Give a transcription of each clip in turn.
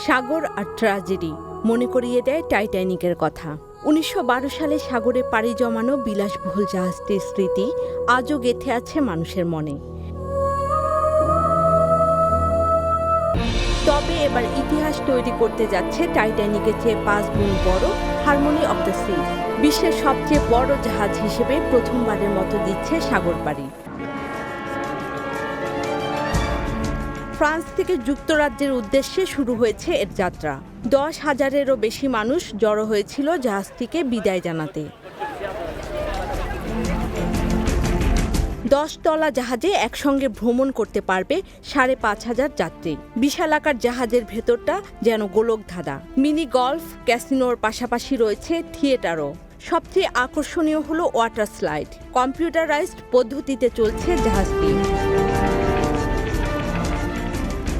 সাগর আর tragedy মনে করিয়ে দেয় টাইটানিকের কথা। ১৯১২ সালে সাগরে পাড়ি জমানো বিলাসবহুল জাহাজটির স্মৃতি আজও গেঁথে আছে মানুষের মনে। তবে এবার ইতিহাস তৈরি করতে যাচ্ছে টাইটানিকের চেয়ে ৫ গুণ বড় হারমোনি অব দ্য সিজ। বিশ্বের সবচেয়ে বড় জাহাজ হিসেবে প্রথমবারের মতো দিচ্ছে সাগর পাড়ি। ফ্রান্স থেকে যুক্তরাজ্যের উদ্দেশ্যে শুরু হয়েছে এর যাত্রা। ১০,০০০-এরও বেশি মানুষ জড়ো হয়েছিল জাহাজটিকে বিদায় জানাতে। ১০ তলা জাহাজে একসঙ্গে ভ্রমণ করতে পারবে ৫,৫০০ যাত্রী। বিশালাকার জাহাজের ভেতরটা যেন গোলকধাঁধা। মিনি গলফ, ক্যাসিনোর পাশাপাশি রয়েছে থিয়েটারও। সবচেয়ে আকর্ষণীয় হলো ওয়াটার স্লাইড। কম্পিউটারাইজড পদ্ধতিতে চলছে জাহাজটি।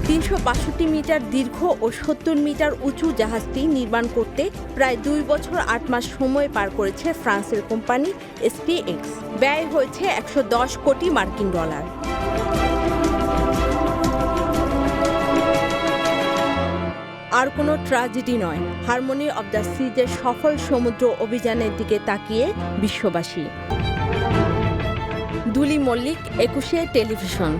৩৬২ মিটার দীর্ঘ ও ৭০ মিটার উঁচু জাহাজটি নির্মাণ করতে প্রায় ২ বছর ৮ মাস সময় পার করেছে ফ্রান্সের কোম্পানি STX। ব্যয় হয়েছে ১১০ কোটি মার্কিন ডলার। আর কোনো ট্র্যাজেডি নয়, হারমোনি অব দ্য সিজের সফল সমুদ্র অভিযানের দিকে তাকিয়ে বিশ্ববাসী। দুলি মল্লিক, ২১শে টেলিভিশন।